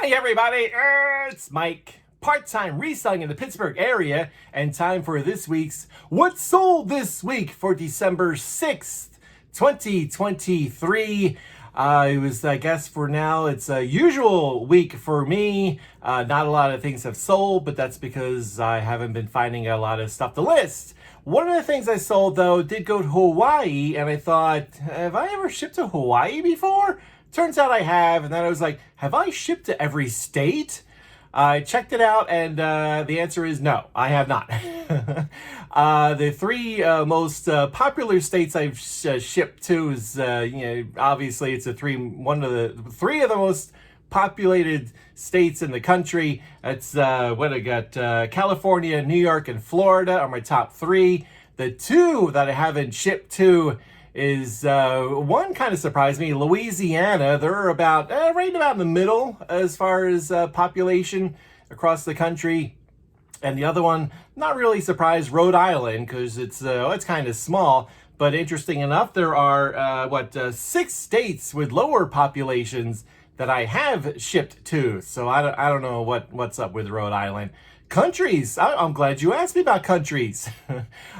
Hi everybody, it's Mike, part-time reselling in the Pittsburgh area, and time for this week's What Sold This Week for December 6th, 2023. It was, I guess for now, it's a usual week for me. Not a lot of things have sold, but that's because I haven't been finding a lot of stuff to list. One of the things I sold, though, did go to Hawaii, and I thought, have I ever shipped to Hawaii before? Turns out I have, and then I was like, have I shipped to every state? I checked it out, and the answer is no, I have not. The three most popular states I've shipped to is, obviously it's one of the three of the most populated states in the country. It's what I got, California, New York, and Florida are my top three. The two that I haven't shipped to is one kind of surprised me. Louisiana, they're about right about in the middle as far as population across the country, and the other one, not really surprised, Rhode Island, because it's kind of small. But interesting enough, there are 6 states with lower populations that I have shipped to. So I don't know what's up with Rhode Island. Countries, I'm glad you asked me about countries.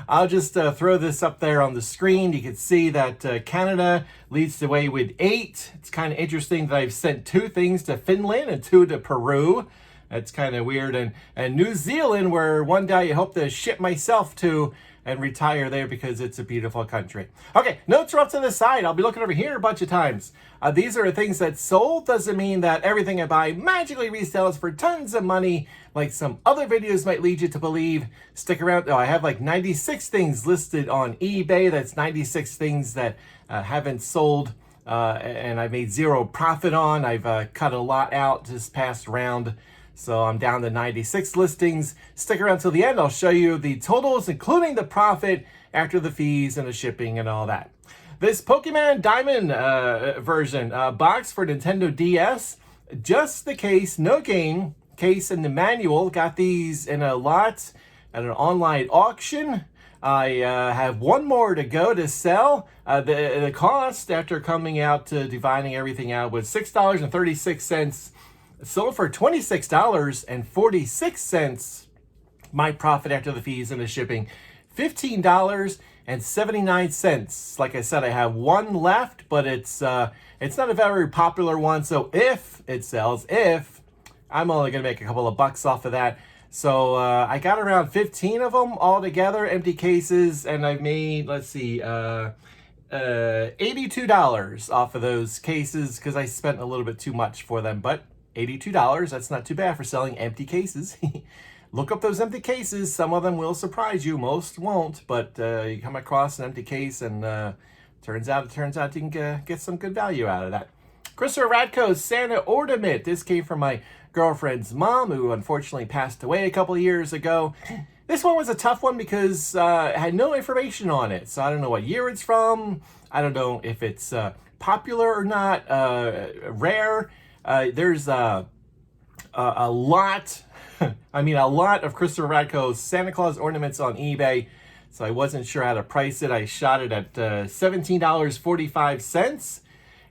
I'll just throw this up there on the screen. You can see that Canada leads the way with 8. It's kind of interesting that I've sent 2 things to Finland and 2 to Peru. That's kind of weird. And New Zealand, where one day I hope to ship myself to and retire there because it's a beautiful country. Okay, notes are up to the side. I'll be looking over here a bunch of times. These are things that sold. Doesn't mean that everything I buy magically resells for tons of money, like some other videos might lead you to believe. Stick around. Oh, I have like 96 things listed on eBay. That's 96 things that haven't sold and I made 0 profit on. I've cut a lot out this past round. So I'm down to 96 listings. Stick around till the end. I'll show you the totals, including the profit after the fees and the shipping and all that. This Pokemon Diamond version box for Nintendo DS, just the case, no game, case and the manual. Got these in a lot at an online auction. I have one more to go to sell. The cost after coming out to dividing everything out was $6.36. Sold for $26.46. My profit after the fees and the shipping, $15.79. Like I said, I have one left, but it's not a very popular one. So if it sells, I'm only gonna make a couple of bucks off of that. So I got around 15 of them all together, empty cases, and I've made, let's see, $82 off of those cases because I spent a little bit too much for them, but $82, that's not too bad for selling empty cases. Look up those empty cases. Some of them will surprise you. Most won't, but you come across an empty case and turns out you can get some good value out of that. Christopher Radko's Santa Ornament. This came from my girlfriend's mom, who unfortunately passed away a couple of years ago. This one was a tough one because it had no information on it. So I don't know what year it's from. I don't know if it's popular or not, rare. There's a lot, a lot of Christopher Radko's Santa Claus ornaments on eBay, so I wasn't sure how to price it. I shot it at $17.45,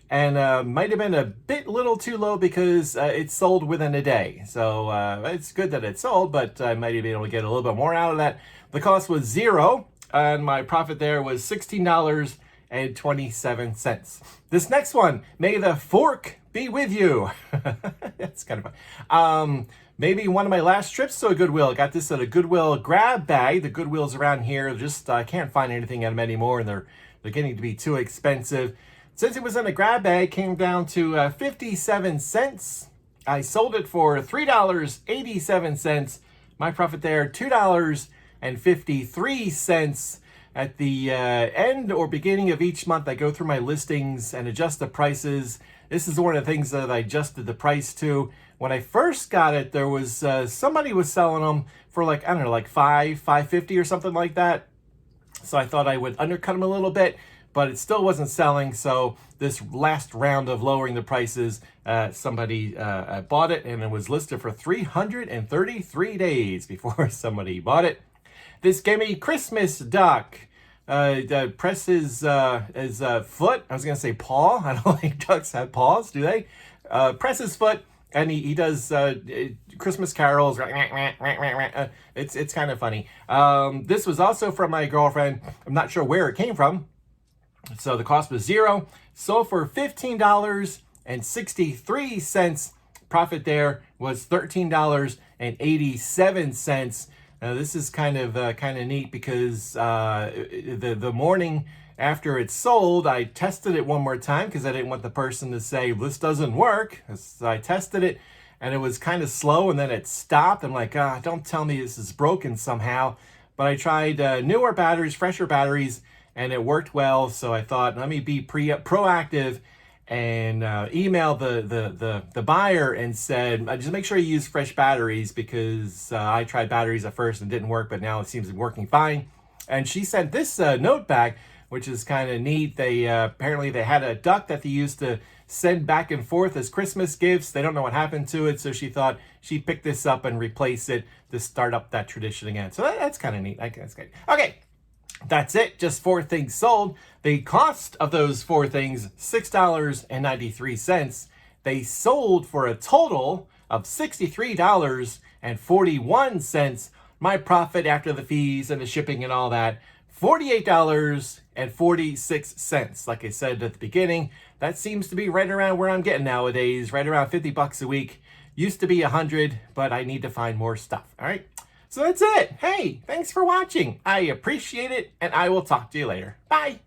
and might have been a little too low because it sold within a day. So it's good that it sold, but I might have been able to get a little bit more out of that. The cost was 0, and my profit there was $16.27. This next one, may the fork be with you. That's kind of fun. Maybe one of my last trips to a Goodwill. Got this at a Goodwill grab bag. The Goodwills around here, just I can't find anything at them anymore, and they're getting to be too expensive. Since it was in a grab bag, came down to 57 cents. I sold it for $3.87. My profit there, $2.53. At the end or beginning of each month, I go through my listings and adjust the prices. This is one of the things that I adjusted the price to. When I first got it, there was somebody was selling them for like $5.50 or something like that. So I thought I would undercut them a little bit, but it still wasn't selling. So this last round of lowering the prices, somebody bought it, and it was listed for 333 days before somebody bought it. This gave me Christmas duck. Press his foot. I was going to say paw. I don't think ducks have paws, do they? Press his foot and he does Christmas carols. It's kind of funny. This was also from my girlfriend. I'm not sure where it came from. So the cost was $0. Sold for $15.63. Profit there was $13.87. This is kind of neat because the morning after it sold, I tested it one more time because I didn't want the person to say this doesn't work. So I tested it and it was kind of slow, and then it stopped. I'm like, don't tell me this is broken somehow. But I tried newer batteries, fresher batteries, and it worked well. So I thought, let me be proactive and emailed the buyer and said, just make sure you use fresh batteries, because I tried batteries at first and didn't work, but now it seems to be working fine. And she sent this note back, which is kind of neat. They apparently they had a duck that they used to send back and forth as Christmas gifts. They don't know what happened to it, so she thought she'd pick this up and replace it to start up that tradition again. So that's kind of neat. That's good. Okay. That's it. Just 4 things sold. The cost of those 4 things, $6.93. They sold for a total of $63.41. My profit after the fees and the shipping and all that, $48.46. Like I said at the beginning, that seems to be right around where I'm getting nowadays, right around $50 a week. Used to be $100, but I need to find more stuff. All right. So that's it. Hey, thanks for watching. I appreciate it, and I will talk to you later. Bye.